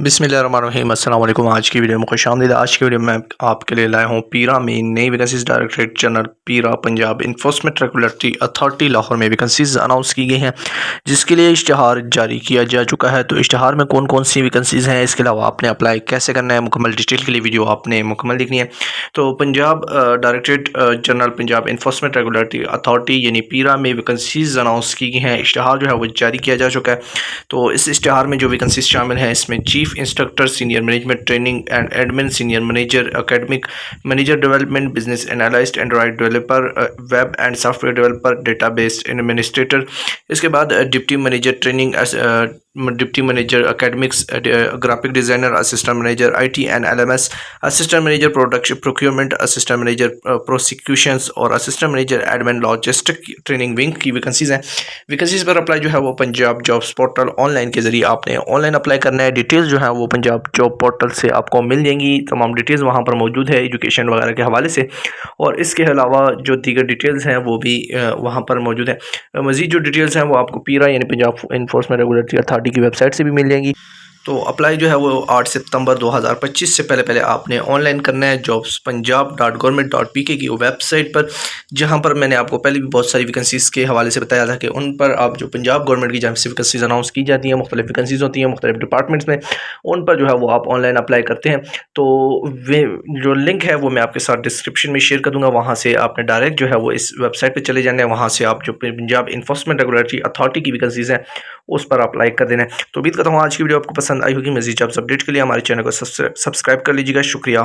बिस्मिल्लाहिर्रहमानिर्रहीम अस्सलाम वालेकुम। आज की वीडियो में खुशामदीद। आज की वीडियो में मैं आपके लिए लाया हूँ पीरा में नई वैकेंसीज। डायरेक्टरेट जनरल पीरा Punjab enforcement regulatory authority Lahore में वैकेंसीज अनाउंस की गई हैं, जिसके लिए इश्तहार जारी किया जा चुका है। तो इश्तहार में कौन कौन सी वैकेंसीज हैं, इसके अलावा आपने अप्लाई कैसे करना है, मुकम्मल डिटेल के लिए वीडियो आपने मुकम्मल देखनी है। तो Punjab directorate general Punjab enforcement regulatory authority यानी पीरा में वैकेंसीज अनाउंस की गई हैं। इश्तहार जो है वो जारी किया जा चुका है। तो इस इश्तहार में जो वैकेंसीज शामिल हैं, इसमें chief instructor, senior management training and admin, senior manager academic, manager development, business analyst, Android developer, web and software developer, database administrator. इसके बाद deputy manager training, deputy manager academics, graphic designer, assistant manager IT and LMS, assistant manager production procurement, assistant manager prosecutions और assistant manager admin logistic training wing की vacancies हैं। Vacancies पर apply जो है वो Punjab jobs portal online के ज़रिए आपने ऑनलाइन अप्लाई करना है। डिटेल्स जो है वो पंजाब जॉब पोर्टल से आपको मिल जाएंगी। तमाम डिटेल्स वहाँ पर मौजूद है एजुकेशन वगैरह के हवाले से, और इसके अलावा जो दीगर डिटेल्स हैं वो भी वहाँ पर मौजूद है। मज़ीद जो डिटेल्स हैं वो आपको पीरा यानी पंजाब इन्फोर्समेंट रेगुलेटरी अथॉरिटी की वेबसाइट से भी मिल जाएंगी। तो अप्लाई जो है वो 8 सितंबर 2025 से पहले आपने ऑनलाइन करना है jobspunjab.government.pk की वेबसाइट पर, जहां पर मैंने आपको पहले भी बहुत सारी वैकेंसीज़ के हवाले से बताया था कि उन पर आप जो पंजाब गवर्नमेंट की जानिब से वैकेंसीज़ अनाउंस की जाती हैं, मुख्तलिफ वैकेंसीज़ होती हैं मुख्तलिफ डिपार्टमेंट्स में, उन पर जो है वो आप ऑनलाइन अप्लाई करते हैं। तो वे जो लिंक है वो मैं आपके साथ डिस्क्रिप्शन में शेयर कर दूँगा, वहाँ से आपने डायरेक्ट जो है वो इस वेबसाइट पर चले जाना है। वहाँ से आप जो पंजाब इन्फोर्समेंट रेगुलेटरी अथॉरिटी की वैकेंसीज़ हैं उस पर अप्लाई कर देना है। तो उम्मीद करता हूँ आज की वीडियो आपको पसंद आई होगी। मज़ीद जॉब्स अपडेट के लिए हमारे चैनल को सब्सक्राइब कर लीजिएगा। शुक्रिया।